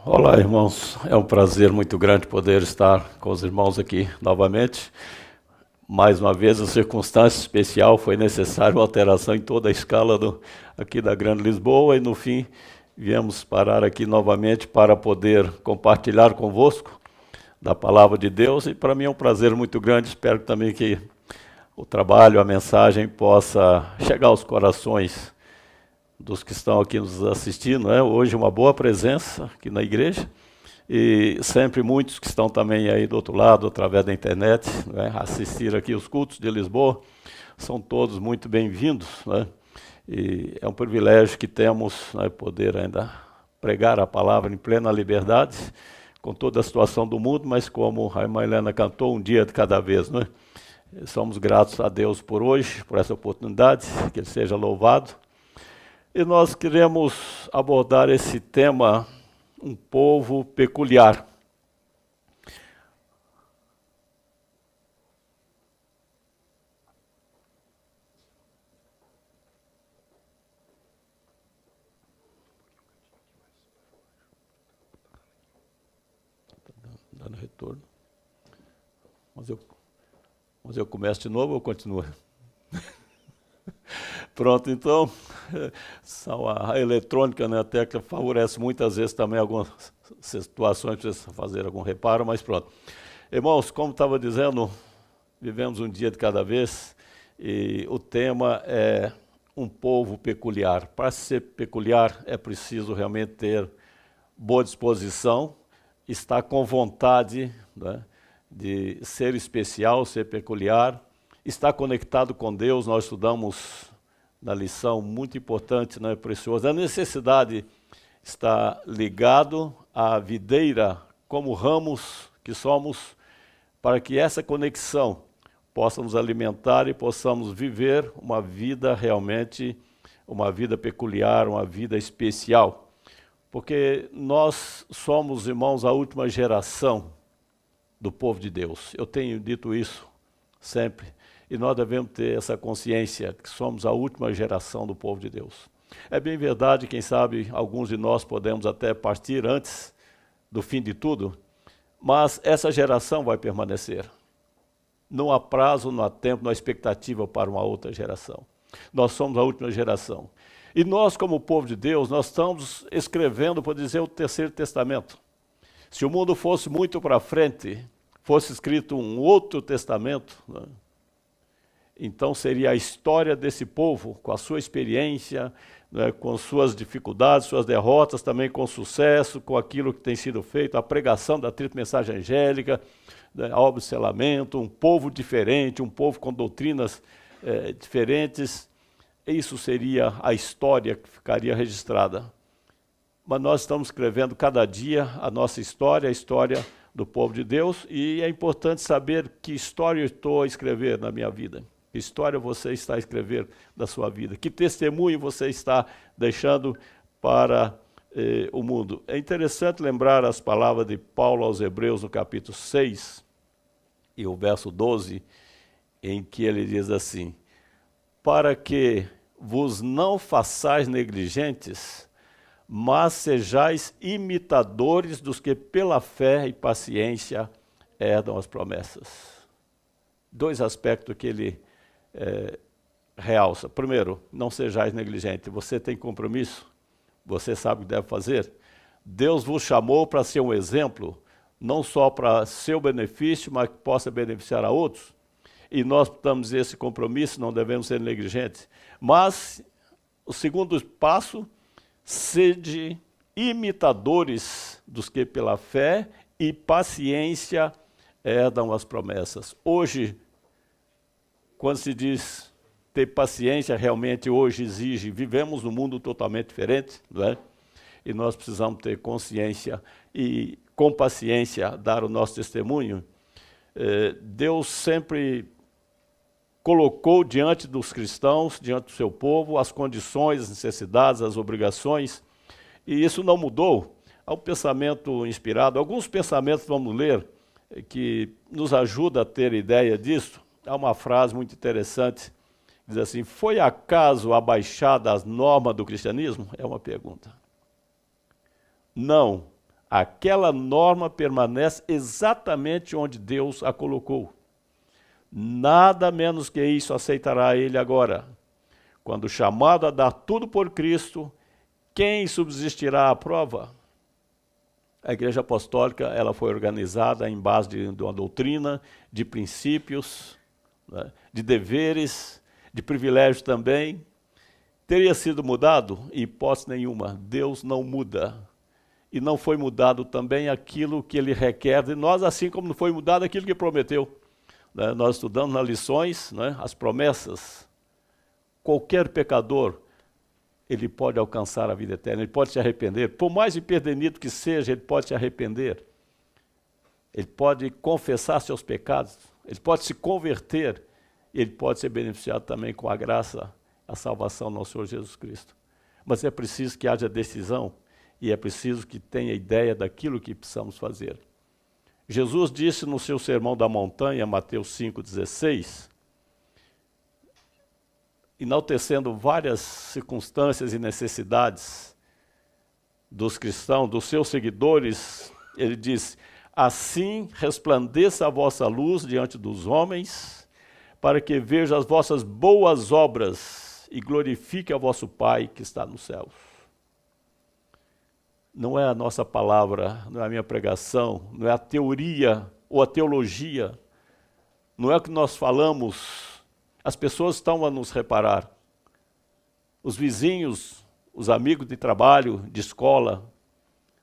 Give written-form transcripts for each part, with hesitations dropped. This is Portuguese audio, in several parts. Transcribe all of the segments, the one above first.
Olá, irmãos. É um prazer muito grande poder estar com os irmãos aqui novamente. Mais uma vez, a circunstância especial foi necessária uma alteração em toda a escala aqui da Grande Lisboa e, no fim, viemos parar aqui novamente para poder compartilhar convosco da Palavra de Deus. E para mim é um prazer muito grande. Espero também que o trabalho, a mensagem possa chegar aos corações dos que estão aqui nos assistindo, né? Hoje uma boa presença aqui na igreja e sempre muitos que estão também aí do outro lado, através da internet, né? Assistir aqui os cultos de Lisboa, são todos muito bem-vindos, né? E é um privilégio que temos, né, poder ainda pregar a palavra em plena liberdade, com toda a situação do mundo, mas como a irmã Helena cantou, um dia de cada vez, né? Somos gratos a Deus por hoje, por essa oportunidade, que Ele seja louvado. E nós queremos abordar esse tema, um povo peculiar. Dando retorno. Mas eu começo de novo ou continuo? Pronto, então, a eletrônica, né, até que favorece muitas vezes também algumas situações, precisa fazer algum reparo, mas pronto. Irmãos, como estava dizendo, vivemos um dia de cada vez e o tema é um povo peculiar. Para ser peculiar é preciso realmente ter boa disposição, estar com vontade, né, de ser especial, ser peculiar, estar conectado com Deus. Nós estudamos na lição muito importante, né, preciosa, a necessidade está ligado à videira como ramos que somos, para que essa conexão possa nos alimentar e possamos viver uma vida realmente, uma vida peculiar, uma vida especial. Porque nós somos, irmãos, a última geração do povo de Deus. Eu tenho dito isso sempre. E nós devemos ter essa consciência que somos a última geração do povo de Deus. É bem verdade, quem sabe alguns de nós podemos até partir antes do fim de tudo, mas essa geração vai permanecer. Não há prazo, não há tempo, não há expectativa para uma outra geração. Nós somos a última geração. E nós, como povo de Deus, nós estamos escrevendo, por dizer, o terceiro testamento. Se o mundo fosse muito para frente, fosse escrito um outro testamento, né, então seria a história desse povo, com a sua experiência, né, com suas dificuldades, suas derrotas, também com sucesso, com aquilo que tem sido feito, a pregação da tríplice mensagem angélica, né, a obra do selamento, um povo diferente, um povo com doutrinas diferentes. Isso seria a história que ficaria registrada. Mas nós estamos escrevendo cada dia a nossa história, a história do povo de Deus, e é importante saber que história eu estou a escrever na minha vida. Que história você está a escrever da sua vida? Que testemunho você está deixando para o mundo? É interessante lembrar as palavras de Paulo aos Hebreus no capítulo 6 e o verso 12, em que ele diz assim: para que vos não façais negligentes, mas sejais imitadores dos que pela fé e paciência herdam as promessas. Dois aspectos que ele realça. Primeiro, não sejais negligente. Você tem compromisso? Você sabe o que deve fazer? Deus vos chamou para ser um exemplo, não só para seu benefício, mas que possa beneficiar a outros. E nós temos esse compromisso, não devemos ser negligentes. Mas o segundo passo, sede imitadores dos que pela fé e paciência herdam as promessas. Hoje, quando se diz ter paciência, realmente hoje exige, vivemos num mundo totalmente diferente, não é? E nós precisamos ter consciência e, com paciência, dar o nosso testemunho. Deus sempre colocou diante dos cristãos, diante do seu povo, as condições, as necessidades, as obrigações, e isso não mudou. Há um pensamento inspirado, alguns pensamentos vamos ler, que nos ajuda a ter ideia disso. Há uma frase muito interessante, diz assim: foi acaso abaixada as normas do cristianismo? É uma pergunta. Não, Aquela norma permanece exatamente onde Deus a colocou. Nada menos que isso aceitará ele agora. Quando chamado a dar tudo por Cristo, quem subsistirá à prova? A Igreja Apostólica ela foi organizada em base de uma doutrina, de princípios, né, de deveres, de privilégios também. Teria sido mudado? Hipótese nenhuma. Deus não muda. E não foi mudado também aquilo que ele requer de nós, assim como não foi mudado aquilo que prometeu. Né? Nós estudamos nas lições, né, as promessas. Qualquer pecador, ele pode alcançar a vida eterna, ele pode se arrepender. Por mais impedernido que seja, ele pode se arrepender. Ele pode confessar seus pecados, ele pode se converter, e ele pode ser beneficiado também com a graça, a salvação do nosso Senhor Jesus Cristo. Mas é preciso que haja decisão, e é preciso que tenha ideia daquilo que precisamos fazer. Jesus disse no seu Sermão da Montanha, Mateus 5,16, enaltecendo várias circunstâncias e necessidades dos cristãos, dos seus seguidores, ele diz: assim resplandeça a vossa luz diante dos homens, para que vejam as vossas boas obras e glorifique a vosso Pai que está nos céus. Não é a nossa palavra, não é a minha pregação, não é a teoria ou a teologia, não é o que nós falamos. As pessoas estão a nos reparar. Os vizinhos, os amigos de trabalho, de escola,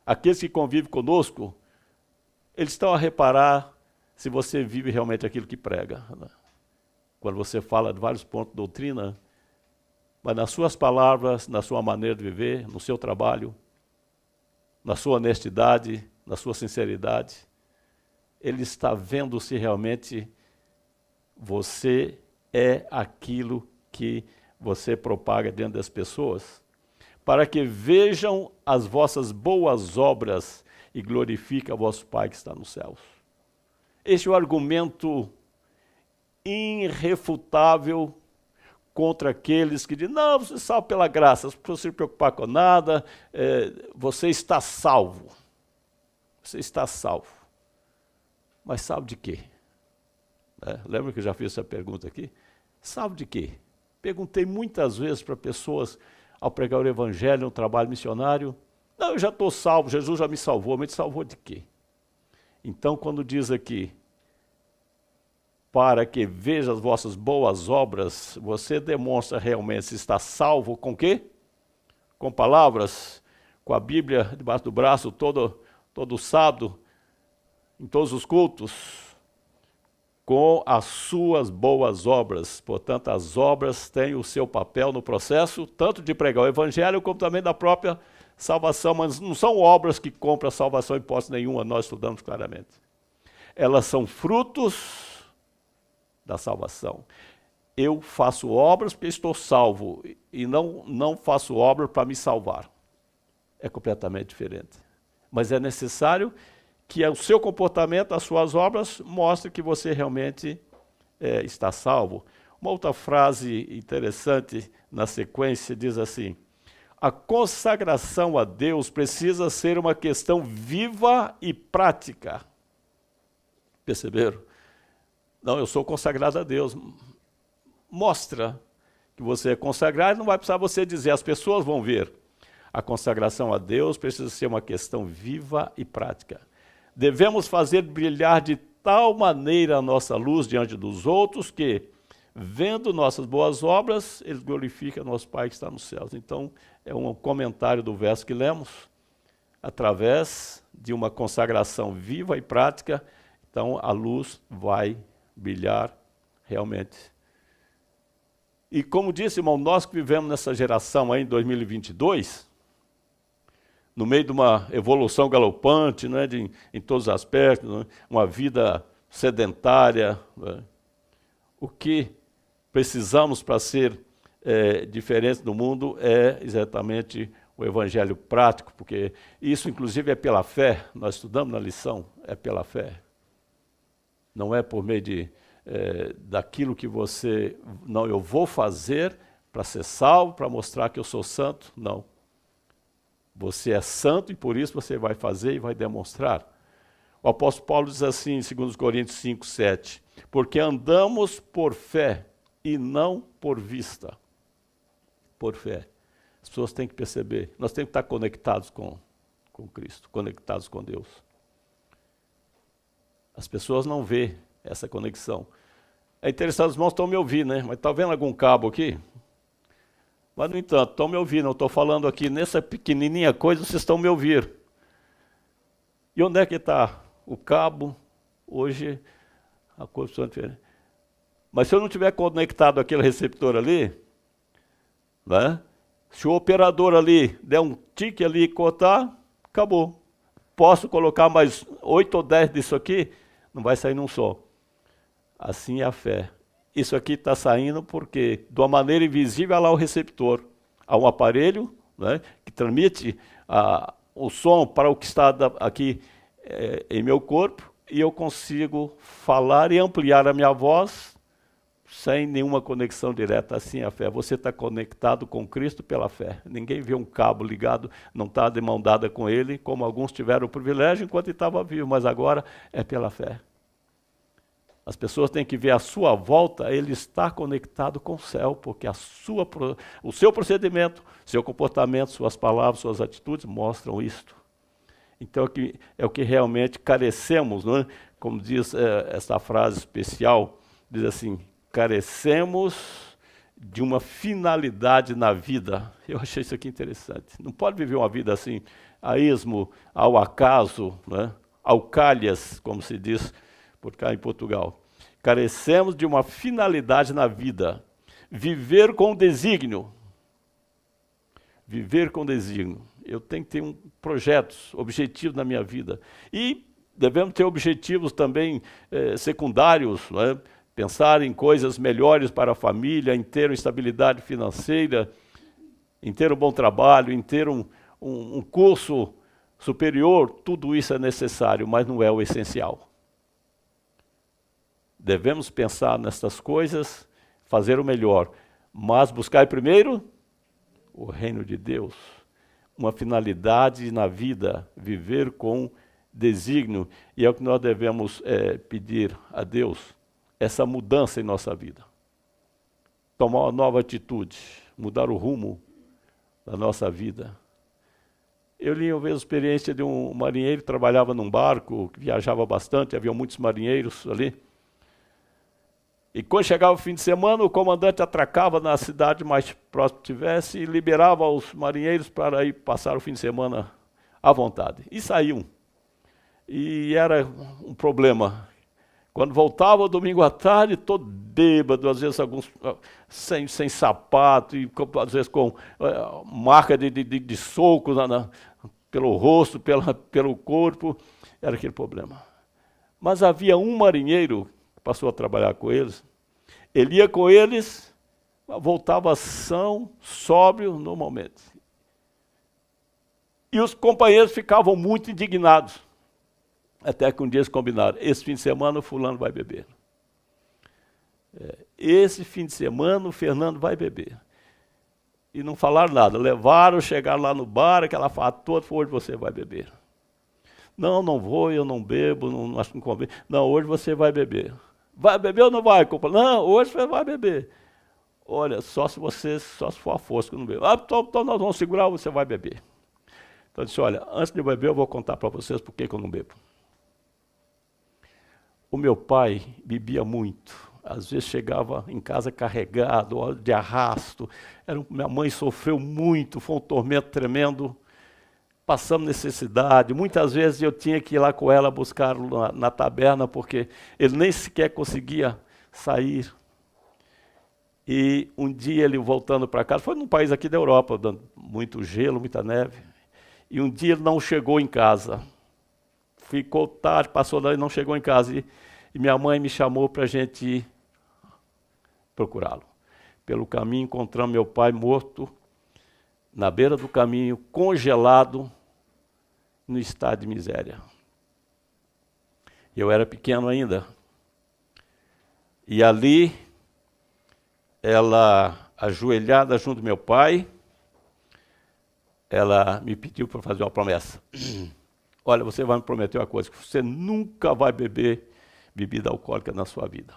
aqueles que convivem conosco, eles estão a reparar se você vive realmente aquilo que prega. Quando você fala de vários pontos de doutrina, mas nas suas palavras, na sua maneira de viver, no seu trabalho, na sua honestidade, na sua sinceridade, ele está vendo se realmente você é aquilo que você propaga diante das pessoas, para que vejam as vossas boas obras e glorifiquem a vosso Pai que está nos céus. Este é o argumento irrefutável contra aqueles que dizem: não, você é salvo pela graça, não precisa se preocupar com nada, você está salvo. Você está salvo. Mas salvo de quê? Lembra que eu já fiz essa pergunta aqui? Salvo de quê? Perguntei muitas vezes para pessoas, ao pregar o evangelho, no trabalho missionário: não, eu já estou salvo, Jesus já me salvou, mas me salvou de quê? Então, quando diz aqui, para que veja as vossas boas obras, você demonstra realmente se está salvo com quê? Com palavras, com a Bíblia debaixo do braço, todo sábado, em todos os cultos, com as suas boas obras. Portanto, as obras têm o seu papel no processo, tanto de pregar o evangelho, como também da própria salvação, mas não são obras que compram a salvação em hipótese nenhuma, nós estudamos claramente. Elas são frutos da salvação. Eu faço obras porque estou salvo, e não faço obras para me salvar. É completamente diferente. Mas é necessário que o seu comportamento, as suas obras, mostrem que você realmente está salvo. Uma outra frase interessante na sequência diz assim: a consagração a Deus precisa ser uma questão viva e prática. Perceberam? Não, eu sou consagrado a Deus. Mostra que você é consagrado, não vai precisar você dizer, as pessoas vão ver. A consagração a Deus precisa ser uma questão viva e prática. Devemos fazer brilhar de tal maneira a nossa luz diante dos outros que, vendo nossas boas obras, eles glorificam nosso Pai que está nos céus. Então, é um comentário do verso que lemos, através de uma consagração viva e prática, então a luz vai brilhar realmente. E como disse, irmão, nós que vivemos nessa geração aí em 2022, no meio de uma evolução galopante, né, em todos os aspectos, né, uma vida sedentária, né, o que precisamos para ser diferentes do mundo é exatamente o evangelho prático, porque isso inclusive é pela fé, nós estudamos na lição, é pela fé. Não é por meio daquilo que você... Não, eu vou fazer para ser salvo, para mostrar que eu sou santo. Não. Você é santo e por isso você vai fazer e vai demonstrar. O apóstolo Paulo diz assim em 2 Coríntios 5, 7, porque andamos por fé e não por vista. Por fé. As pessoas têm que perceber, nós temos que estar conectados com Cristo, conectados com Deus. As pessoas não vêem essa conexão. É interessante, os irmãos estão me ouvindo, né? Mas está vendo algum cabo aqui? Mas, no entanto, estão me ouvindo, eu estou falando aqui nessa pequenininha coisa, vocês estão me ouvindo. E onde é que está o cabo? Hoje, a coisa é diferente. Mas se eu não tiver conectado aquele receptor ali, né? Se o operador ali der um tique ali e cortar, acabou. Posso colocar mais 8 ou 10 disso aqui, não vai sair num só. Assim é a fé. Isso aqui está saindo porque, de uma maneira invisível, há lá o receptor. Há um aparelho, né, que transmite o som para o que está aqui em meu corpo, e eu consigo falar e ampliar a minha voz sem nenhuma conexão direta. Assim é a fé. Você está conectado com Cristo pela fé. Ninguém vê um cabo ligado, não está de mão dada com Ele, como alguns tiveram o privilégio enquanto estava vivo, mas agora é pela fé. As pessoas têm que ver à sua volta, ele está conectado com o céu, porque o seu procedimento, seu comportamento, suas palavras, suas atitudes mostram isto. Então é o que realmente carecemos, não é? Como diz essa frase especial, diz assim, carecemos de uma finalidade na vida. Eu achei isso aqui interessante. Não pode viver uma vida assim, a esmo, ao acaso, né? Ao calhas, como se diz por cá em Portugal. Carecemos de uma finalidade na vida. Viver com desígnio. Viver com desígnio. Eu tenho que ter projetos, objetivos na minha vida. E devemos ter objetivos também secundários, né? Pensar em coisas melhores para a família, em ter uma estabilidade financeira, em ter um bom trabalho, em ter um curso superior. Tudo isso é necessário, mas não é o essencial. Devemos pensar nessas coisas, fazer o melhor, mas buscar primeiro o reino de Deus, uma finalidade na vida, viver com desígnio, e é o que nós devemos pedir a Deus, essa mudança em nossa vida. Tomar uma nova atitude, mudar o rumo da nossa vida. Eu li uma vez a experiência de um marinheiro que trabalhava num barco, que viajava bastante, havia muitos marinheiros ali. E quando chegava o fim de semana, o comandante atracava na cidade mais próxima que tivesse e liberava os marinheiros para ir passar o fim de semana à vontade. E saíam. E era um problema. Quando voltava domingo à tarde, todo bêbado, às vezes alguns sem sapato, e às vezes com marca de socos pelo rosto, pelo corpo. Era aquele problema. Mas havia um marinheiro passou a trabalhar com eles, ele ia com eles, voltava são, sóbrio normalmente. E os companheiros ficavam muito indignados, até que um dia eles combinaram, esse fim de semana o fulano vai beber. Esse fim de semana o Fernando vai beber. E não falaram nada, levaram, chegaram lá no bar, aquela farra toda, hoje você vai beber. Não, não vou, eu não bebo, não acho que não convém. Não, hoje você vai beber. Vai beber ou não vai? Não, hoje você vai beber. Olha, só se for a força que eu não bebo. Então nós vamos segurar, você vai beber. Então eu disse, olha, antes de eu beber eu vou contar para vocês por que eu não bebo. O meu pai bebia muito. Às vezes chegava em casa carregado, de arrasto. Minha mãe sofreu muito, foi um tormento tremendo. Passamos necessidade, muitas vezes eu tinha que ir lá com ela buscar na taberna, porque ele nem sequer conseguia sair. E um dia ele voltando para casa, foi num país aqui da Europa, dando muito gelo, muita neve, e um dia ele não chegou em casa. Ficou tarde, passou lá e não chegou em casa. E minha mãe me chamou para a gente ir procurá-lo. Pelo caminho encontramos meu pai morto, na beira do caminho, congelado, no estado de miséria. Eu era pequeno ainda. E ali, ela ajoelhada junto ao meu pai, ela me pediu para fazer uma promessa. Olha, você vai me prometer uma coisa, que você nunca vai beber bebida alcoólica na sua vida.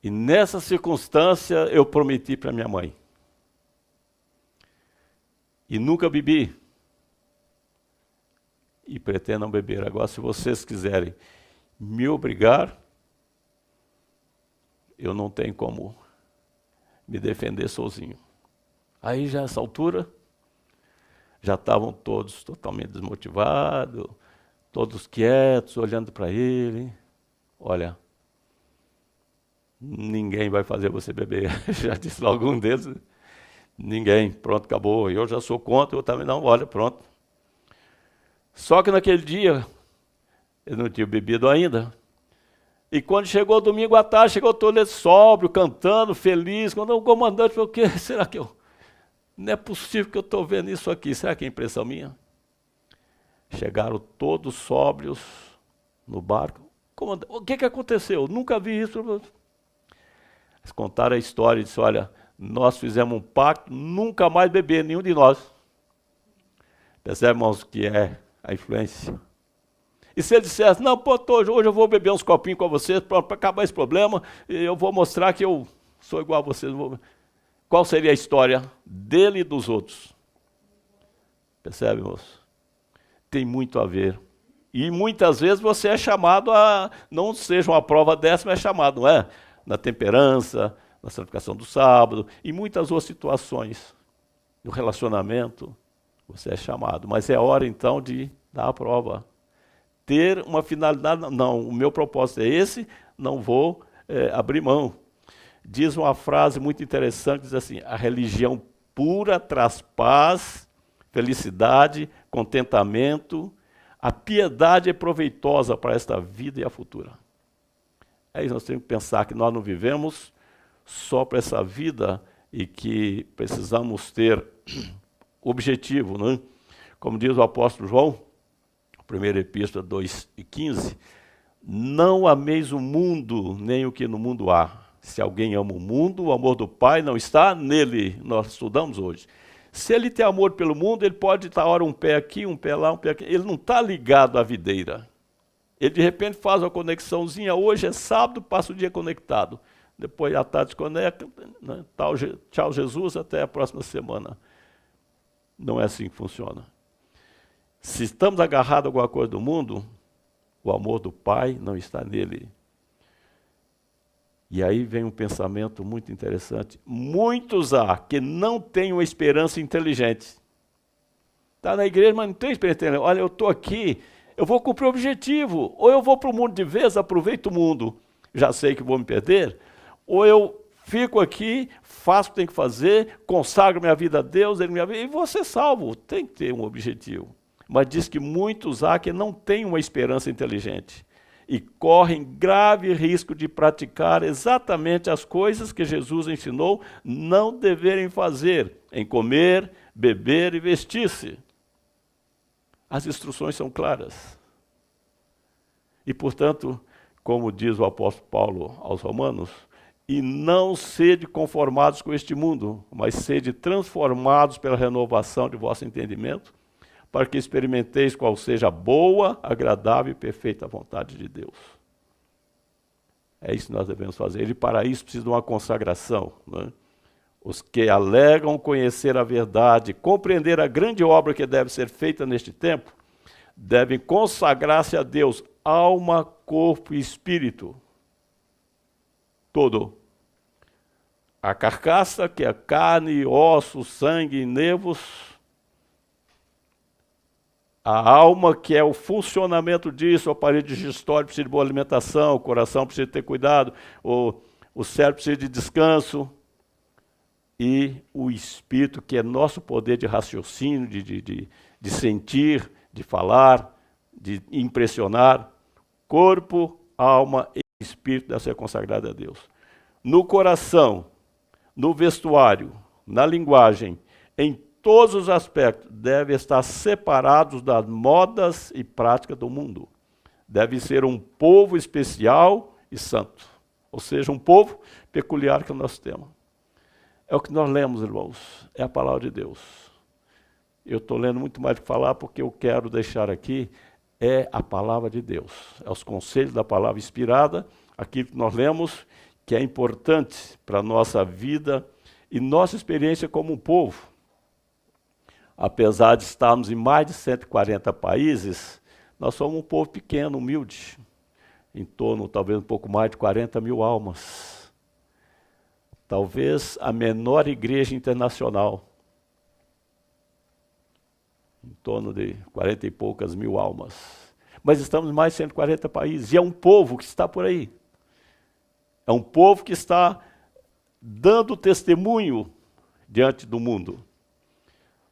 E nessa circunstância eu prometi para minha mãe. E nunca bebi. E pretendo não beber. Agora, se vocês quiserem me obrigar, eu não tenho como me defender sozinho. Aí já nessa altura, já estavam todos totalmente desmotivados, todos quietos, olhando para ele. Olha, ninguém vai fazer você beber. Já disse logo um deles. Ninguém, pronto, acabou. Eu já sou contra, eu também não, olha, pronto. Só que naquele dia, eu não tinha bebido ainda. E quando chegou domingo à tarde, chegou todo ele sóbrio, cantando, feliz. Quando o comandante falou, o quê? Será que eu... Não é possível que eu estou vendo isso aqui. Será que é impressão minha? Chegaram todos sóbrios no barco. Comandante, o que aconteceu? Nunca vi isso. Eles contaram a história e disseram, olha, nós fizemos um pacto, nunca mais beber, nenhum de nós. Percebe, irmãos, que é a influência? E se ele dissesse, não, pô, hoje eu vou beber uns copinhos com vocês para acabar esse problema, e eu vou mostrar que eu sou igual a vocês. Qual seria a história dele e dos outros? Percebe, irmãos? Tem muito a ver. E muitas vezes você é chamado a, não seja uma prova dessa, mas é chamado, não é? Na temperança, na santificação do sábado, e muitas outras situações. No relacionamento, você é chamado. Mas é hora, então, de dar a prova. Ter uma finalidade, não, o meu propósito é esse, não vou abrir mão. Diz uma frase muito interessante, diz assim, a religião pura traz paz, felicidade, contentamento, a piedade é proveitosa para esta vida e a futura. É isso, nós temos que pensar que nós não vivemos só para essa vida e que precisamos ter objetivo, não é? Como diz o apóstolo João, primeira epístola 2:15, não ameis o mundo, nem o que no mundo há. Se alguém ama o mundo, o amor do Pai não está nele. Nós estudamos hoje. Se ele tem amor pelo mundo, ele pode estar ora um pé aqui, um pé lá, um pé aqui. Ele não está ligado à videira. Ele de repente faz uma conexãozinha, hoje é sábado, passa o dia conectado. Depois à tarde desconecta, né? Tchau Jesus, até a próxima semana. Não é assim que funciona. Se estamos agarrados a alguma coisa do mundo, o amor do Pai não está nele. E aí vem um pensamento muito interessante. Muitos há que não têm uma esperança inteligente. Está na igreja, mas não tem esperança inteligente. Olha, eu estou aqui, eu vou cumprir o objetivo. Ou eu vou para o mundo de vez, aproveito o mundo, já sei que vou me perder. Ou eu fico aqui, faço o que tenho que fazer, consagro minha vida a Deus, Ele me avisa, e vou ser salvo. Tem que ter um objetivo. Mas diz que muitos há que não têm uma esperança inteligente e correm grave risco de praticar exatamente as coisas que Jesus ensinou não deverem fazer, em comer, beber e vestir-se. As instruções são claras. E, portanto, como diz o apóstolo Paulo aos Romanos, e não sede conformados com este mundo, mas sede transformados pela renovação de vosso entendimento, para que experimenteis qual seja a boa, agradável e perfeita vontade de Deus. É isso que nós devemos fazer. E para isso precisa de uma consagração, né? Os que alegam conhecer a verdade, compreender a grande obra que deve ser feita neste tempo, devem consagrar-se a Deus, alma, corpo e espírito. Todo. A carcaça, que é carne, ossos, sangue e nervos. A alma, que é o funcionamento disso, o aparelho digestório precisa de boa alimentação, o coração precisa ter cuidado, o cérebro precisa de descanso. E o espírito, que é nosso poder de raciocínio, de sentir, de falar, de impressionar. Corpo, alma e espírito deve ser consagrado a Deus. No coração, no vestuário, na linguagem, em todos os aspectos, devem estar separados das modas e práticas do mundo. Deve ser um povo especial e santo. Ou seja, um povo peculiar que é o nosso tema. É o que nós lemos, irmãos, é a palavra de Deus. Eu estou lendo muito mais do que falar, porque eu quero deixar aqui é a palavra de Deus. É os conselhos da palavra inspirada, aquilo que nós lemos, que é importante para a nossa vida e nossa experiência como um povo. Apesar de estarmos em mais de 140 países, nós somos um povo pequeno, humilde, em torno, talvez um pouco mais de 40 mil almas. Talvez a menor igreja internacional, em torno de 40 e poucas mil almas. Mas estamos em mais de 140 países, e é um povo que está por aí. É um povo que está dando testemunho diante do mundo.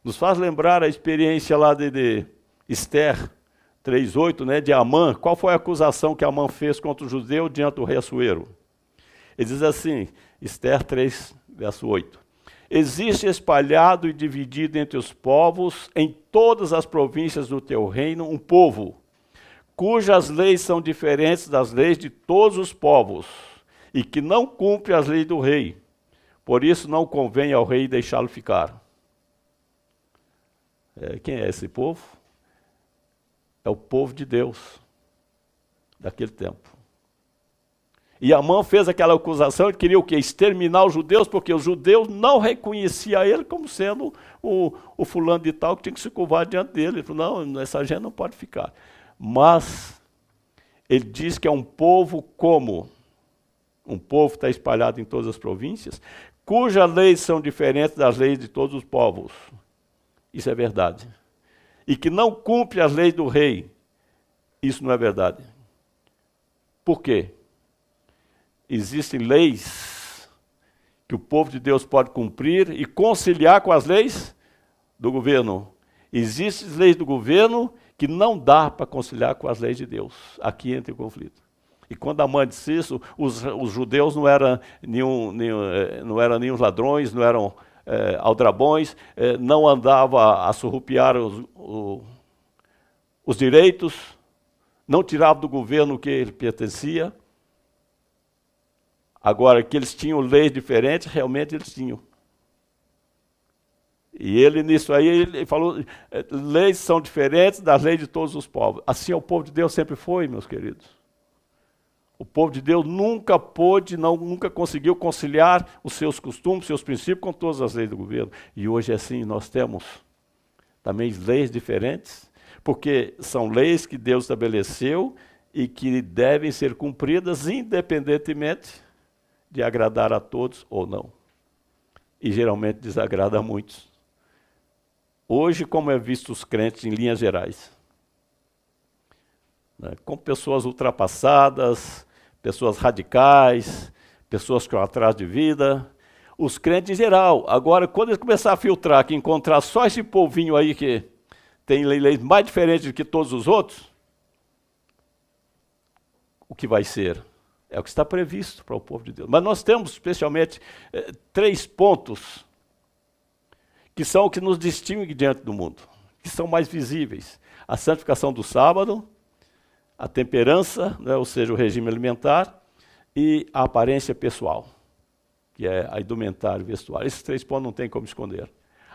Nos faz lembrar a experiência lá de Esther 3:8, né, de Amã. Qual foi a acusação que Amã fez contra o judeu diante do rei Assuero? Ele diz assim, Esther 3, verso 8. Existe espalhado e dividido entre os povos, em todas as províncias do teu reino, um povo, cujas leis são diferentes das leis de todos os povos, e que não cumpre as leis do rei. Por isso não convém ao rei deixá-lo ficar. Quem é esse povo? É o povo de Deus, daquele tempo. E Amã fez aquela acusação, ele queria o quê? Exterminar os judeus, porque os judeus não reconheciam ele como sendo o fulano de tal que tinha que se curvar diante dele. Ele falou, não, essa gente não pode ficar. Mas ele diz que é um povo como? Um povo que está espalhado em todas as províncias, cujas leis são diferentes das leis de todos os povos. Isso é verdade. E que não cumpre as leis do rei. Isso não é verdade. Por quê? Existem leis que o povo de Deus pode cumprir e conciliar com as leis do governo. Existem leis do governo que não dá para conciliar com as leis de Deus. Aqui entra o conflito. E quando Amã disse isso, os judeus não eram nem os ladrões, não eram aldrabões, não andavam a surrupiar os direitos, não tiravam do governo o que ele pertencia. Agora, que eles tinham leis diferentes, realmente eles tinham. E ele, nisso aí, ele falou, leis são diferentes das leis de todos os povos. Assim o povo de Deus sempre foi, meus queridos. O povo de Deus nunca pôde, nunca conseguiu conciliar os seus costumes, seus princípios com todas as leis do governo. E hoje é assim, nós temos também leis diferentes, porque são leis que Deus estabeleceu e que devem ser cumpridas independentemente de agradar a todos ou não. E geralmente desagrada a muitos. Hoje, como é visto os crentes em linhas gerais, né, com pessoas ultrapassadas, pessoas radicais, pessoas que estão atrás de vida, os crentes em geral. Agora, quando eles começarem a filtrar, que encontrar só esse povinho aí que tem leis mais diferentes do que todos os outros, o que vai ser? É o que está previsto para o povo de Deus. Mas nós temos, especialmente, 3 pontos que são o que nos distingue diante do mundo, que são mais visíveis. A santificação do sábado, a temperança, né, ou seja, o regime alimentar, e a aparência pessoal, que é a indumentária e vestuário. Esses 3 pontos não tem como esconder.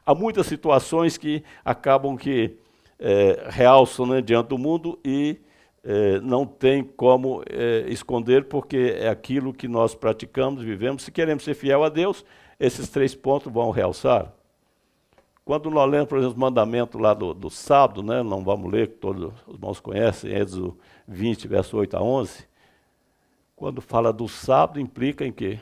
Há muitas situações que acabam que realçam, né, diante do mundo e não tem como esconder, porque é aquilo que nós praticamos, vivemos. Se queremos ser fiel a Deus, esses 3 pontos vão realçar. Quando nós lemos, por exemplo, o mandamento lá do sábado, né, não vamos ler, que todos os irmãos conhecem, Êxodo 20, verso 8 a 11, quando fala do sábado, implica em quê?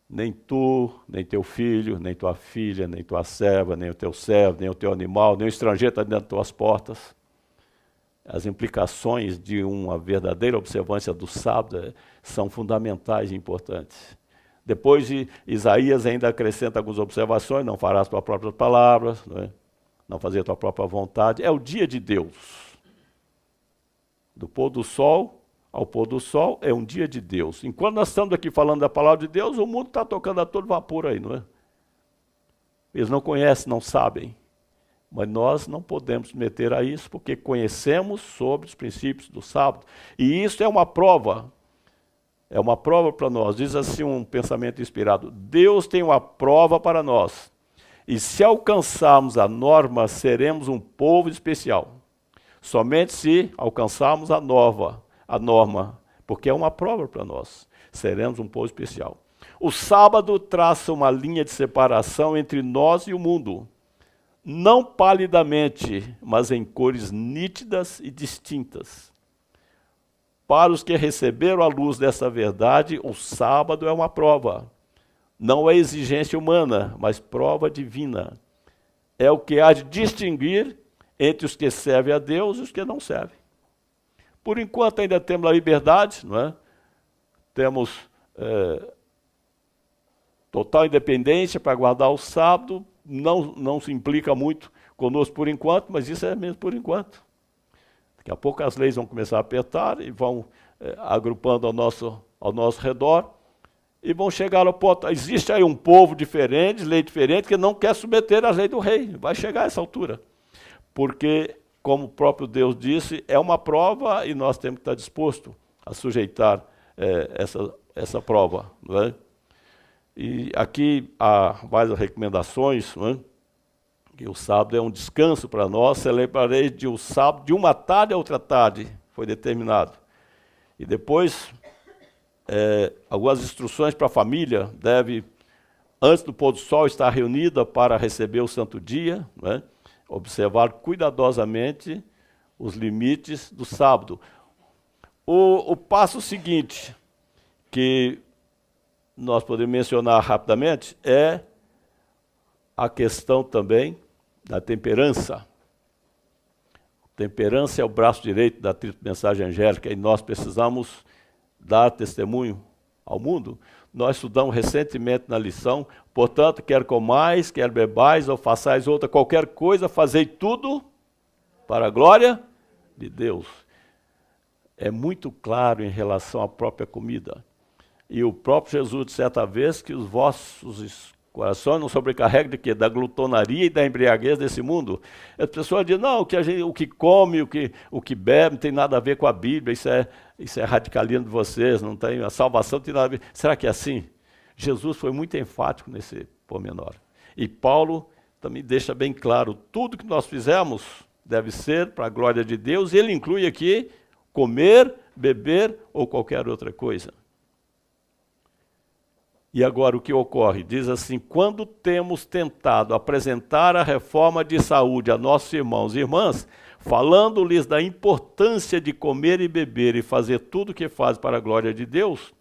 Nem tu, nem teu filho, nem tua filha, nem tua serva, nem o teu servo, nem o teu animal, nem o estrangeiro está dentro das tuas portas. As implicações de uma verdadeira observância do sábado são fundamentais e importantes. Depois Isaías ainda acrescenta algumas observações, não farás tuas próprias palavras, não fazer tua própria vontade. É o dia de Deus. Do pôr do sol ao pôr do sol é um dia de Deus. Enquanto nós estamos aqui falando da palavra de Deus, o mundo está tocando a todo vapor aí, não é? Eles não conhecem, não sabem. Mas nós não podemos meter a isso, porque conhecemos sobre os princípios do sábado. E isso é uma prova É uma prova para nós. Diz assim um pensamento inspirado: Deus tem uma prova para nós. E se alcançarmos a norma, seremos um povo especial. Somente se alcançarmos a norma, porque é uma prova para nós. Seremos um povo especial. O sábado traça uma linha de separação entre nós e o mundo. Não palidamente, mas em cores nítidas e distintas. Para os que receberam a luz dessa verdade, o sábado é uma prova. Não é exigência humana, mas prova divina. É o que há de distinguir entre os que servem a Deus e os que não servem. Por enquanto ainda temos a liberdade, não é? Temos total independência para guardar o sábado, não se implica muito conosco por enquanto, mas isso é mesmo por enquanto. Daqui a pouco as leis vão começar a apertar e vão agrupando ao nosso redor e vão chegar ao ponto. Existe aí um povo diferente, lei diferente, que não quer submeter à lei do rei. Vai chegar a essa altura. Porque, como o próprio Deus disse, é uma prova e nós temos que estar dispostos a sujeitar essa prova. Não é? E aqui há várias recomendações, não é? Que o sábado é um descanso para nós. Celebrarei o sábado de uma tarde a outra tarde, foi determinado. E depois, algumas instruções para a família: deve, antes do pôr do sol, estar reunida para receber o santo dia, não é? Observar cuidadosamente os limites do sábado. O passo seguinte, que nós podemos mencionar rapidamente, é a questão também da temperança. Temperança é o braço direito da mensagem angélica e nós precisamos dar testemunho ao mundo. Nós estudamos recentemente na lição: portanto, quer comais, quer bebais ou façais outra qualquer coisa, fazei tudo para a glória de Deus. É muito claro em relação à própria comida. E o próprio Jesus disse certa vez que os vossos corações não sobrecarreguem de quê? Da glutonaria e da embriaguez desse mundo. As pessoas dizem: não, o que come, o que bebe, não tem nada a ver com a Bíblia, isso é radicalismo de vocês, não tem, a salvação não tem nada a ver. Será que é assim? Jesus foi muito enfático nesse pormenor. E Paulo também deixa bem claro: tudo que nós fizemos deve ser para a glória de Deus, e ele inclui aqui comer, beber ou qualquer outra coisa. E agora o que ocorre? Diz assim: quando temos tentado apresentar a reforma de saúde a nossos irmãos e irmãs, falando-lhes da importância de comer e beber e fazer tudo o que faz para a glória de Deus,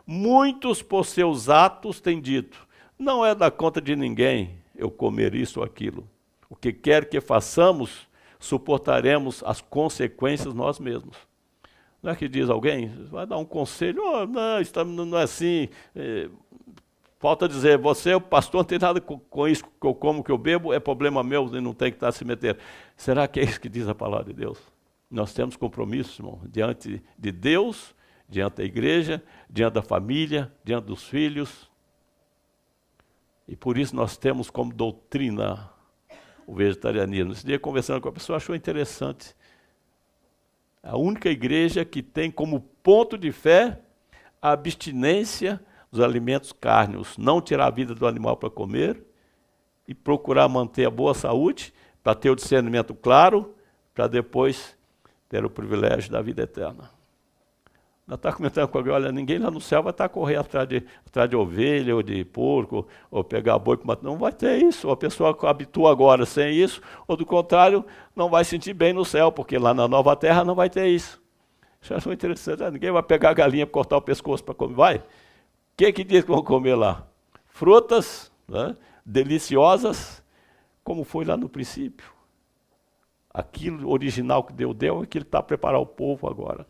muitos por seus atos têm dito: não é da conta de ninguém eu comer isso ou aquilo. O que quer que façamos, suportaremos as consequências nós mesmos. Não é que diz alguém, vai dar um conselho: oh, não, isso não é assim. Falta dizer: você, o pastor, não tem nada com isso que eu como, que eu bebo, é problema meu e não tem que estar se metendo. Será que é isso que diz a palavra de Deus? Nós temos compromisso, irmão, diante de Deus, diante da igreja, diante da família, diante dos filhos. E por isso nós temos como doutrina o vegetarianismo. Esse dia, conversando com a pessoa, achou interessante. A única igreja que tem como ponto de fé a abstinência dos alimentos cárneos, não tirar a vida do animal para comer e procurar manter a boa saúde, para ter o discernimento claro, para depois ter o privilégio da vida eterna. Nós estamos comentando com alguém: olha, ninguém lá no céu vai estar a correr atrás de ovelha ou de porco, ou pegar boi para matar. Não vai ter isso. Ou a pessoa habitua agora sem isso, ou do contrário, não vai sentir bem no céu, porque lá na nova terra não vai ter isso. Isso é muito interessante. Ninguém vai pegar a galinha para cortar o pescoço para comer. Vai? O que diz que vão comer lá? Frutas, né, deliciosas, como foi lá no princípio. Aquilo original que Deus deu é que Ele está a preparar o povo agora.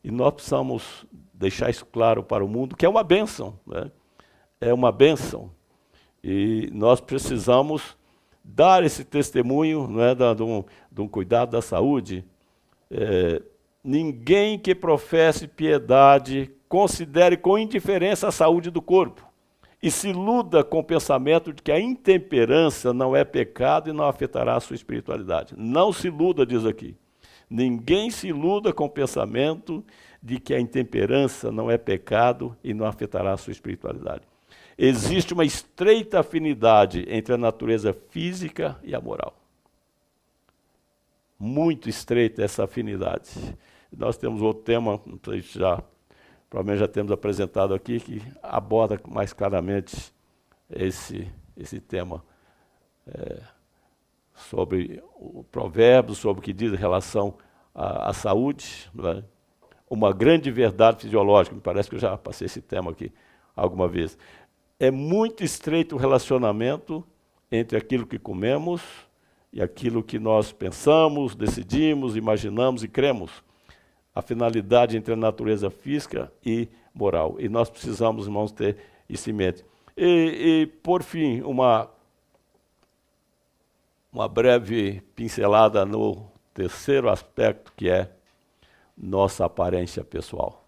E nós precisamos deixar isso claro para o mundo, que é uma bênção, né? É uma bênção. E nós precisamos dar esse testemunho, não é, de um cuidado da saúde. Ninguém que professe piedade considere com indiferença a saúde do corpo e se iluda com o pensamento de que a intemperança não é pecado e não afetará a sua espiritualidade. Não se iluda, diz aqui. Ninguém se iluda com o pensamento de que a intemperança não é pecado e não afetará a sua espiritualidade. Existe uma estreita afinidade entre a natureza física e a moral. Muito estreita essa afinidade. Nós temos outro tema, não sei se provavelmente já temos apresentado aqui, que aborda mais claramente esse tema. Sobre o provérbio, sobre o que diz em relação à saúde, né? Uma grande verdade fisiológica, me parece que eu já passei esse tema aqui alguma vez. É muito estreito o relacionamento entre aquilo que comemos e aquilo que nós pensamos, decidimos, imaginamos e cremos. A finalidade entre a natureza física e moral. E nós precisamos, irmãos, ter isso em mente. E por fim, uma breve pincelada no terceiro aspecto, que é nossa aparência pessoal.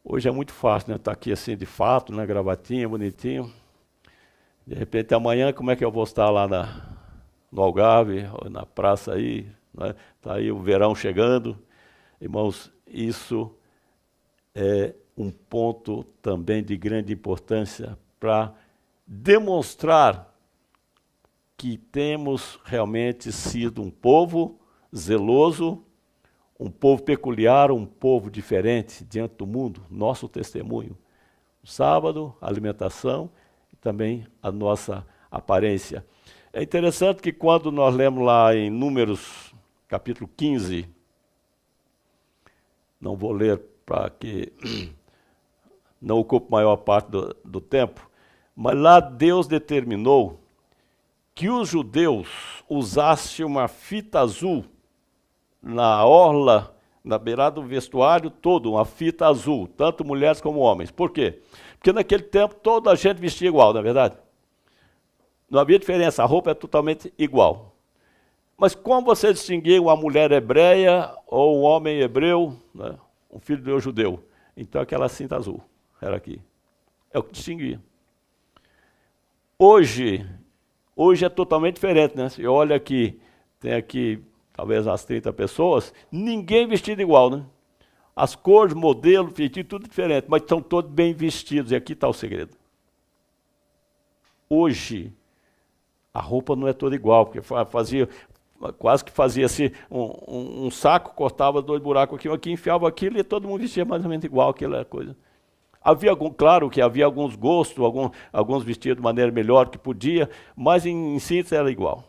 Hoje é muito fácil, né? Estar aqui assim de fato, né? Gravatinha, bonitinho. De repente amanhã, como é que eu vou estar lá no Algarve, ou na praça aí, né? Está aí o verão chegando. Irmãos, isso é um ponto também de grande importância para demonstrar que temos realmente sido um povo zeloso, um povo peculiar, um povo diferente diante do mundo, nosso testemunho. O sábado, a alimentação e também a nossa aparência. É interessante que quando nós lemos lá em Números, capítulo 15, não vou ler para que não ocupe maior parte do tempo, mas lá Deus determinou que os judeus usassem uma fita azul na orla, na beirada do vestuário todo, uma fita azul, tanto mulheres como homens. Por quê? Porque naquele tempo toda a gente vestia igual, não é verdade? Não havia diferença, a roupa é totalmente igual. Mas como você distinguia uma mulher hebreia ou um homem hebreu, né? Um filho de Deus judeu? Então aquela cinta azul era aqui. É o que distinguia. Hoje é totalmente diferente, né? Você olha aqui, tem aqui talvez umas 30 pessoas, ninguém vestido igual, né? As cores, modelo, feitio, tudo diferente, mas estão todos bem vestidos, e aqui está o segredo. Hoje, a roupa não é toda igual, porque quase que fazia assim, um saco, cortava 2 buracos aqui, enfiava aquilo e todo mundo vestia mais ou menos igual, aquela coisa. Claro que havia alguns gostos, alguns vestiam de maneira melhor que podia, mas em síntese era igual.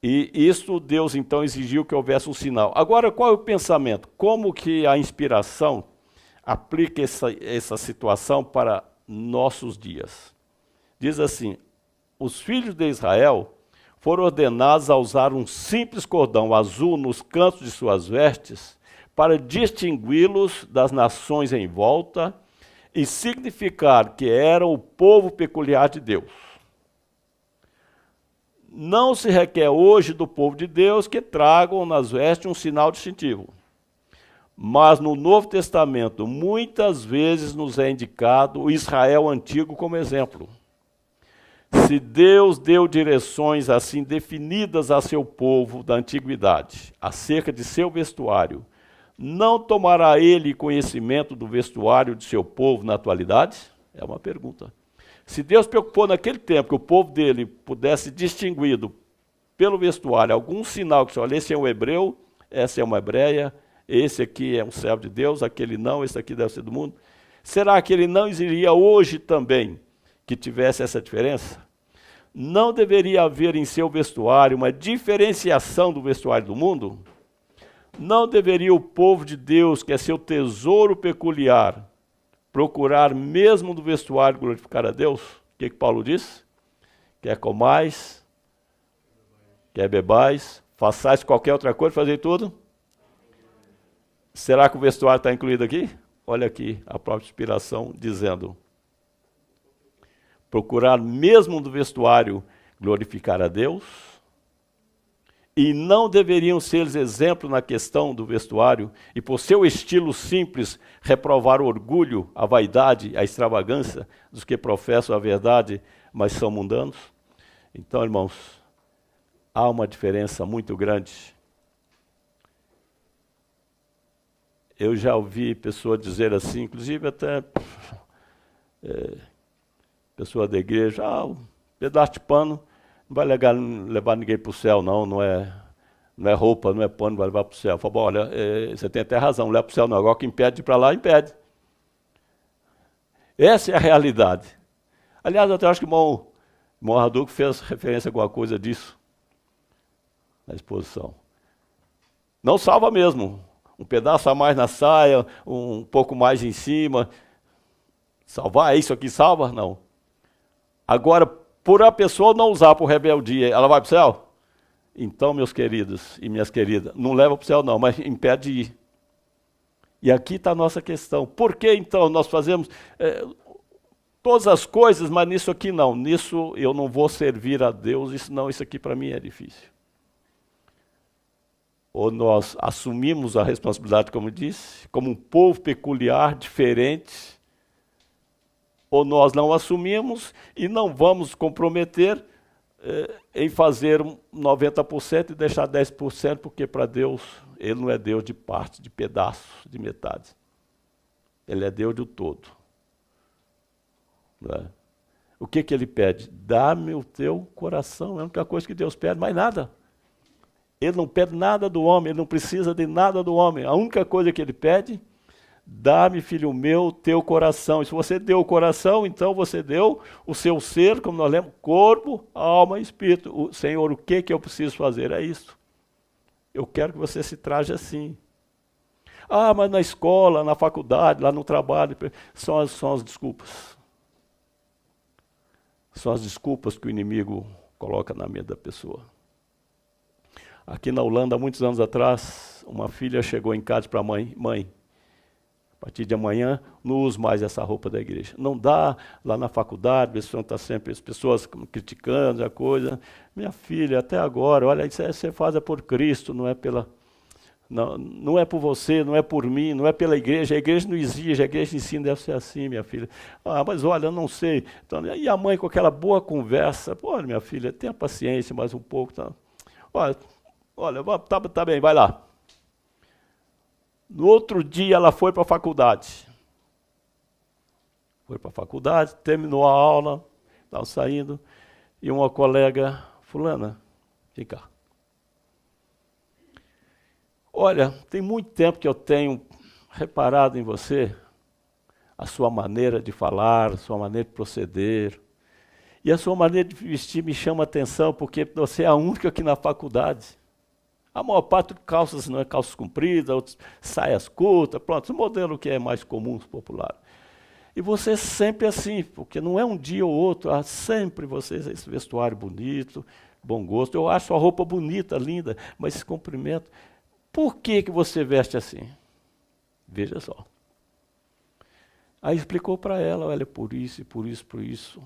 E isso Deus então exigiu que houvesse um sinal. Agora, qual é o pensamento? Como que a inspiração aplica essa situação para nossos dias? Diz assim: os filhos de Israel foram ordenados a usar um simples cordão azul nos cantos de suas vestes para distingui-los das nações em volta e significar que eram o povo peculiar de Deus. Não se requer hoje do povo de Deus que tragam nas vestes um sinal distintivo. Mas no Novo Testamento, muitas vezes nos é indicado o Israel antigo como exemplo. Se Deus deu direções assim definidas a seu povo da antiguidade, acerca de seu vestuário, não tomará ele conhecimento do vestuário de seu povo na atualidade? É uma pergunta. Se Deus preocupou naquele tempo que o povo dele pudesse distinguido pelo vestuário algum sinal que, olha, esse é um hebreu, essa é uma hebreia, esse aqui é um servo de Deus, aquele não, esse aqui deve ser do mundo. Será que ele não exigiria hoje também que tivesse essa diferença? Não deveria haver em seu vestuário uma diferenciação do vestuário do mundo? Não deveria o povo de Deus, que é seu tesouro peculiar, procurar mesmo do vestuário glorificar a Deus? O que Paulo diz? Quer comais, quer bebais, façais qualquer outra coisa, fazer tudo? Será que o vestuário está incluído aqui? Olha aqui a própria inspiração dizendo: procurar mesmo do vestuário glorificar a Deus? E não deveriam ser eles exemplo na questão do vestuário, e por seu estilo simples, reprovar o orgulho, a vaidade, a extravagância dos que professam a verdade, mas são mundanos? Então, irmãos, há uma diferença muito grande eu já ouvi pessoa dizer assim, inclusive até pessoa da igreja, um pedaço de pano não vai levar ninguém para o céu, não é roupa, não é pano, vai levar para o céu. Eu falo, olha, você tem até razão, não leva para o céu não, agora que impede de ir para lá, impede. Essa é a realidade. Aliás, eu até acho que o irmão Raduco fez referência a alguma coisa disso na exposição. Não salva mesmo. Um pedaço a mais na saia, um pouco mais em cima. Salvar, é isso aqui salva? Não. Agora, por a pessoa não usar por rebeldia, ela vai para o céu? Então, meus queridos e minhas queridas, não leva para o céu não, mas impede de ir. E aqui está a nossa questão. Por que então nós fazemos todas as coisas, mas nisso aqui não? Nisso eu não vou servir a Deus, isso aqui para mim é difícil. Ou nós assumimos a responsabilidade, como disse, como um povo peculiar, diferente, ou nós não assumimos e não vamos comprometer em fazer 90% e deixar 10%, porque para Deus, Ele não é Deus de parte, de pedaços, de metade. Ele é Deus do todo. Não é? O que Ele pede? Dá-me o teu coração, é a única coisa que Deus pede, mais nada. Ele não pede nada do homem, Ele não precisa de nada do homem. A única coisa que Ele pede, dá-me, filho meu, teu coração. E se você deu o coração, então você deu o seu ser, como nós lemos, corpo, alma e espírito. Senhor, o que eu preciso fazer? É isso. Eu quero que você se traje assim. Mas na escola, na faculdade, lá no trabalho, são as desculpas. São as desculpas que o inimigo coloca na mente da pessoa. Aqui na Holanda, há muitos anos atrás, uma filha chegou em casa para a mãe, a partir de amanhã, não uso mais essa roupa da igreja. Não dá, lá na faculdade, está sempre as pessoas criticando a coisa. Minha filha, até agora, olha, isso você faz por Cristo, não é pela... Não é por você, não é por mim, não é pela igreja. A igreja não exige, a igreja ensina, deve ser assim, minha filha. Mas olha, eu não sei. Então, e a mãe com aquela boa conversa, olha, minha filha, tenha paciência mais um pouco. Tá? Olha, tá bem, vai lá. No outro dia ela foi para a faculdade. Foi para a faculdade, terminou a aula, estava saindo, e uma colega, fulana, vem cá. Olha, tem muito tempo que eu tenho reparado em você, a sua maneira de falar, a sua maneira de proceder, e a sua maneira de vestir me chama a atenção, porque você é a única aqui na faculdade. A maior parte de calças não é calças compridas, outras saias curtas, pronto, o modelo que é mais comum, popular. E você sempre assim, porque não é um dia ou outro, sempre você, esse vestuário bonito, bom gosto. Eu acho a roupa bonita, linda, mas esse comprimento. Por que você veste assim? Veja só. Aí explicou para ela, olha, por isso, por isso, por isso.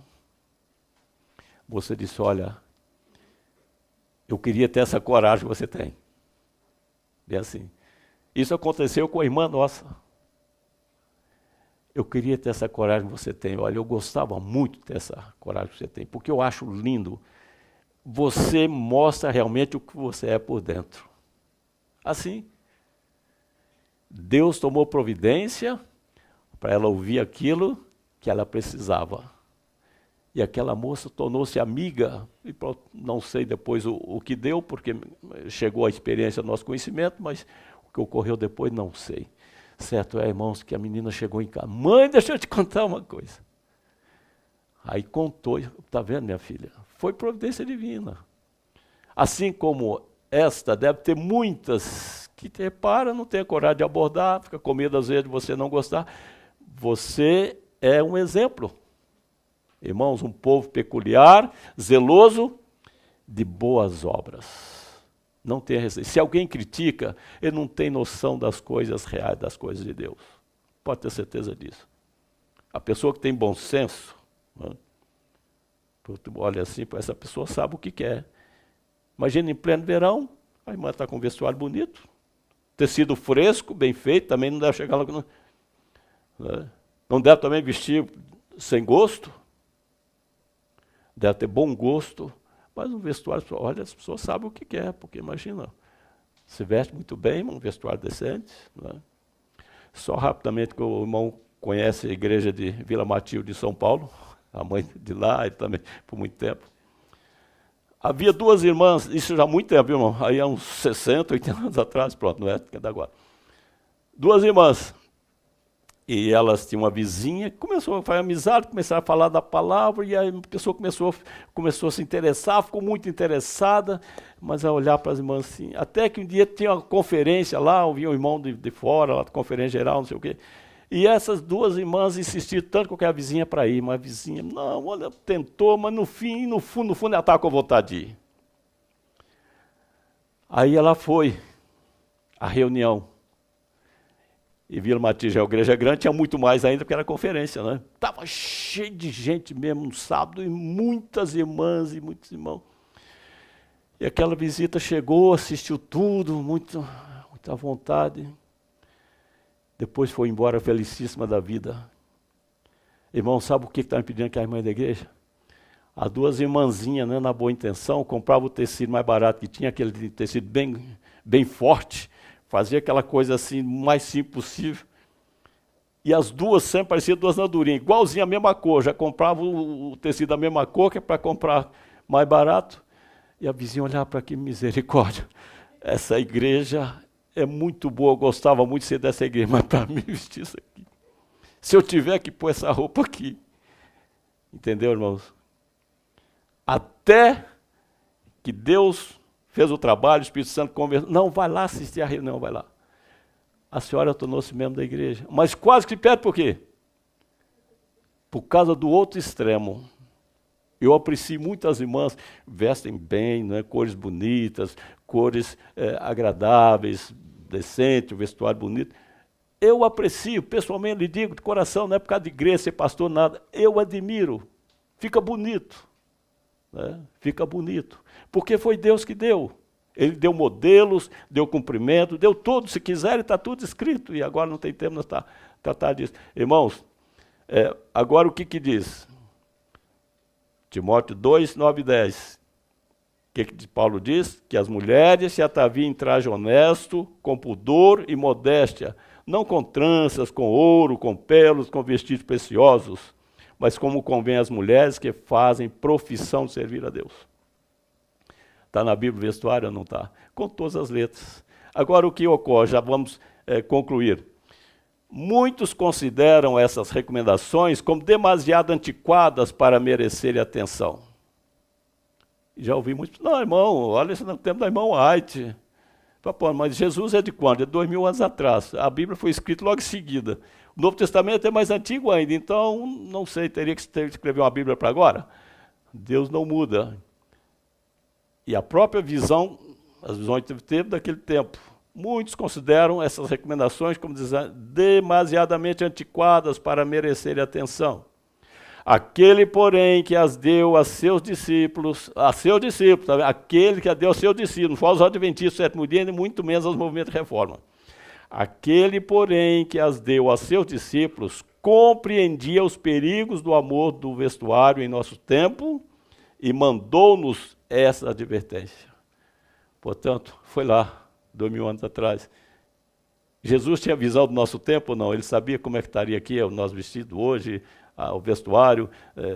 Você disse, olha, eu queria ter essa coragem que você tem. E assim, isso aconteceu com a irmã nossa. Eu queria ter essa coragem que você tem. Olha, eu gostava muito de ter essa coragem que você tem, porque eu acho lindo. Você mostra realmente o que você é por dentro. Assim, Deus tomou providência para ela ouvir aquilo que ela precisava. E aquela moça tornou-se amiga, e não sei depois o que deu, porque chegou a experiência do nosso conhecimento, mas o que ocorreu depois não sei. Certo irmãos, que a menina chegou em casa. Mãe, deixa eu te contar uma coisa. Aí contou, está vendo, minha filha? Foi providência divina. Assim como esta, deve ter muitas que te reparam, não tem a coragem de abordar, fica com medo às vezes de você não gostar. Você é um exemplo. Irmãos, um povo peculiar, zeloso, de boas obras. Não tem receio. Se alguém critica, ele não tem noção das coisas reais, das coisas de Deus. Pode ter certeza disso. A pessoa que tem bom senso, né? Olha assim, essa pessoa sabe o que quer. Imagina em pleno verão, a irmã está com um vestuário bonito, tecido fresco, bem feito, também não deve chegar lá. Não deve também vestir sem gosto. Deve ter bom gosto, mas um vestuário, olha, as pessoas sabem o que quer, porque imagina, se veste muito bem, um vestuário decente. Né? Só rapidamente, que o irmão conhece a igreja de Vila Matilde de São Paulo, a mãe de lá, ele também, por muito tempo. Havia duas irmãs, isso já há muito tempo, irmão, aí há uns 60, 80 anos atrás, pronto, não é da agora. Duas irmãs, e elas tinham uma vizinha, começou a fazer amizade, começaram a falar da palavra, e aí a pessoa começou a se interessar, ficou muito interessada, mas a olhar para as irmãs assim, até que um dia tinha uma conferência lá, vinha um irmão de fora, lá, conferência geral, não sei o quê, e essas duas irmãs insistiram tanto com a vizinha para ir, mas a vizinha, não, olha, tentou, mas no fundo, ela estava com vontade de ir. Aí ela foi à reunião. E Vila Matilde, a igreja grande, tinha muito mais ainda, porque era conferência, né? Estava cheio de gente mesmo no sábado, e muitas irmãs e muitos irmãos. E aquela visita chegou, assistiu tudo, muita vontade. Depois foi embora felicíssima da vida. Irmão, sabe o que estava me pedindo que a irmã da igreja? As duas irmãzinhas, né, na boa intenção, compravam o tecido mais barato que tinha, aquele tecido bem forte, fazia aquela coisa assim, mais simples possível. E as duas sempre pareciam duas nadurinhas, igualzinho a mesma cor, já compravam o tecido da mesma cor, que é para comprar mais barato. E a vizinha olhava para aqui, misericórdia, essa igreja é muito boa, eu gostava muito de ser dessa igreja, mas para mim vestir isso aqui. Se eu tiver que pôr essa roupa aqui. Entendeu, irmãos? Até que Deus fez o trabalho, o Espírito Santo conversou. Não, vai lá assistir a reunião, vai lá. A senhora tornou-se membro da igreja. Mas quase que perde por quê? Por causa do outro extremo. Eu aprecio muitas irmãs, vestem bem, né, cores bonitas, cores agradáveis, decente, o vestuário bonito. Eu aprecio, pessoalmente lhe digo, de coração, não é por causa de igreja, ser pastor, nada. Eu admiro, fica bonito. Né? Fica bonito. Porque foi Deus que deu. Ele deu modelos, deu cumprimento, deu tudo. Se quiser, está tudo escrito. E agora não tem tempo de tratar disso. Irmãos, agora o que diz? Timóteo 2, 9 e 10. O que Paulo diz? Que as mulheres se ataviem em traje honesto, com pudor e modéstia, não com tranças, com ouro, com pérolas, com vestidos preciosos, mas como convém às mulheres que fazem profissão de servir a Deus. Está na Bíblia o vestuário ou não está? Com todas as letras. Agora o que ocorre? Já vamos concluir. Muitos consideram essas recomendações como demasiado antiquadas para merecerem atenção. Já ouvi muito, não, irmão, olha isso no tempo da irmã White. Pô, mas Jesus é de quando? É 2000 anos atrás. A Bíblia foi escrita logo em seguida. O Novo Testamento é mais antigo ainda, então, não sei, teria que escrever uma Bíblia para agora? Deus não muda. E a própria visão, as visões que teve daquele tempo, muitos consideram essas recomendações como demasiadamente antiquadas para merecerem atenção. Aquele, porém, que as deu a seus discípulos, tá? Aquele que a deu a seus discípulos, não foi aos adventistas do sétimo dia, nem muito menos aos movimentos de reforma. Aquele, porém, que as deu a seus discípulos, compreendia os perigos do amor do vestuário em nosso tempo e mandou-nos essa advertência. Portanto, foi lá, 2000 anos atrás. Jesus tinha visão do nosso tempo ou não? Ele sabia como é que estaria aqui o nosso vestido hoje, o vestuário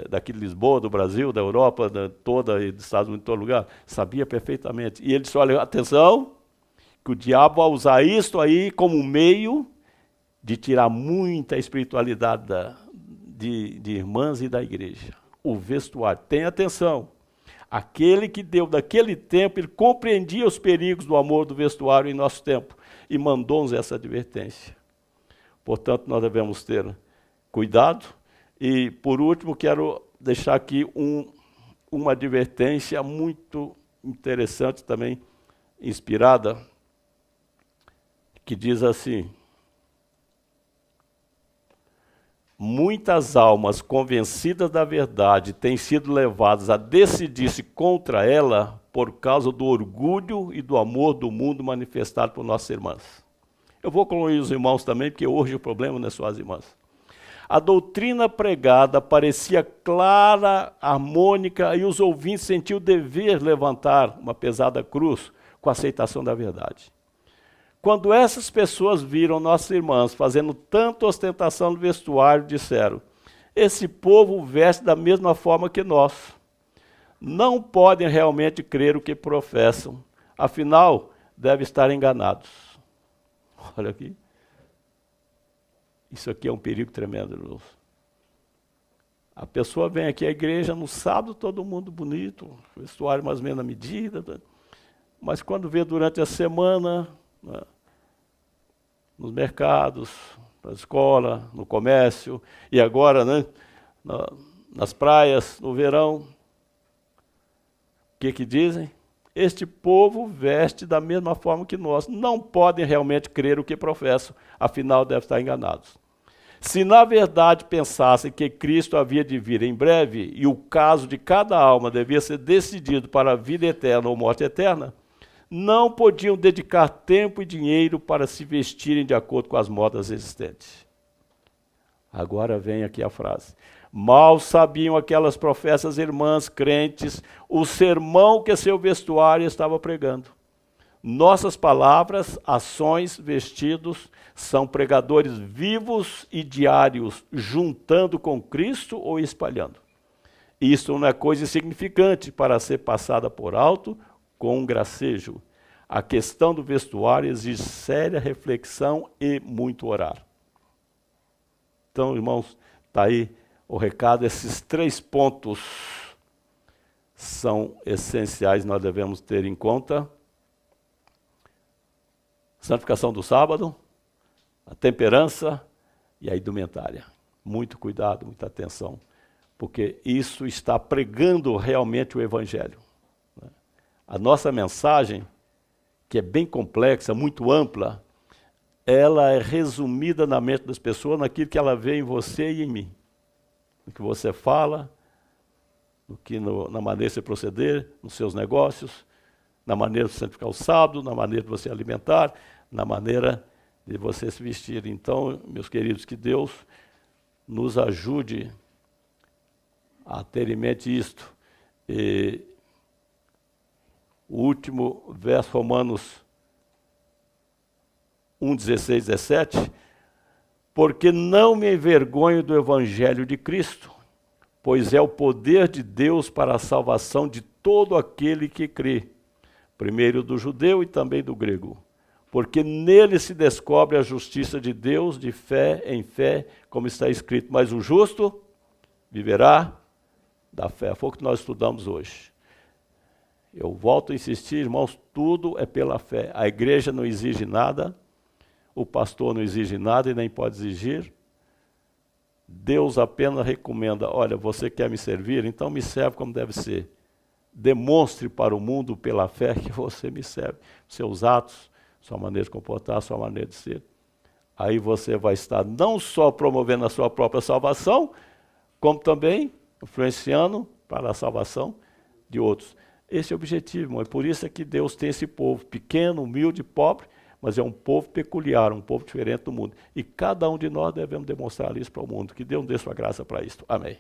daqui de Lisboa, do Brasil, da Europa, toda, e dos Estados Unidos, em todo lugar. Sabia perfeitamente. E ele disse, olha, atenção, que o diabo vai usar isso aí como um meio de tirar muita espiritualidade de irmãs e da igreja. O vestuário. Tenha atenção. Aquele que deu daquele tempo, ele compreendia os perigos do amor do vestuário em nosso tempo e mandou-nos essa advertência. Portanto, nós devemos ter cuidado. E, por último, quero deixar aqui uma advertência muito interessante também, inspirada, que diz assim: muitas almas convencidas da verdade têm sido levadas a decidir-se contra ela por causa do orgulho e do amor do mundo manifestado por nossas irmãs. Eu vou concluir os irmãos também, porque hoje o problema não é só as irmãs. A doutrina pregada parecia clara, harmônica, e os ouvintes sentiam o dever levantar uma pesada cruz com a aceitação da verdade. Quando essas pessoas viram nossas irmãs fazendo tanta ostentação no vestuário, disseram: esse povo veste da mesma forma que nós. Não podem realmente crer o que professam. Afinal, devem estar enganados. Olha aqui. Isso aqui é um perigo tremendo, irmãos. A pessoa vem aqui à igreja no sábado, todo mundo bonito, vestuário mais ou menos na medida, mas quando vê durante a semana, né, nos mercados, na escola, no comércio, e agora, né, nas praias, no verão, o que dizem? Este povo veste da mesma forma que nós. Não podem realmente crer o que professam, afinal devem estar enganados. Se na verdade pensassem que Cristo havia de vir em breve e o caso de cada alma devia ser decidido para a vida eterna ou morte eterna, não podiam dedicar tempo e dinheiro para se vestirem de acordo com as modas existentes. Agora vem aqui a frase. Mal sabiam aquelas professas irmãs crentes o sermão que seu vestuário estava pregando. Nossas palavras, ações, vestidos são pregadores vivos e diários, juntando com Cristo ou espalhando. Isso não é coisa insignificante para ser passada por alto com um gracejo. A questão do vestuário exige séria reflexão e muito orar. Então, irmãos, está aí o recado. Esses 3 pontos são essenciais, nós devemos ter em conta. Santificação do sábado, a temperança e a indumentária. Muito cuidado, muita atenção, porque isso está pregando realmente o Evangelho. A nossa mensagem, que é bem complexa, muito ampla, ela é resumida na mente das pessoas, naquilo que ela vê em você e em mim. No que você fala, na maneira de você proceder, nos seus negócios, na maneira de você santificar o sábado, na maneira de você alimentar, na maneira de você se vestir. Então, meus queridos, que Deus nos ajude a ter em mente isto. E o último verso, Romanos 1, 16, 17, porque não me envergonho do evangelho de Cristo, pois é o poder de Deus para a salvação de todo aquele que crê, primeiro do judeu e também do grego, porque nele se descobre a justiça de Deus de fé em fé, como está escrito, mas o justo viverá da fé. Foi o que nós estudamos hoje. Eu volto a insistir, irmãos, tudo é pela fé. A igreja não exige nada, o pastor não exige nada e nem pode exigir. Deus apenas recomenda, olha, você quer me servir? Então me serve como deve ser. Demonstre para o mundo pela fé que você me serve. Seus atos, sua maneira de comportar, sua maneira de ser. Aí você vai estar não só promovendo a sua própria salvação, como também influenciando para a salvação de outros. Esse é o objetivo, irmão. E por isso é que Deus tem esse povo pequeno, humilde, pobre, mas é um povo peculiar, um povo diferente do mundo. E cada um de nós devemos demonstrar isso para o mundo. Que Deus dê sua graça para isso. Amém.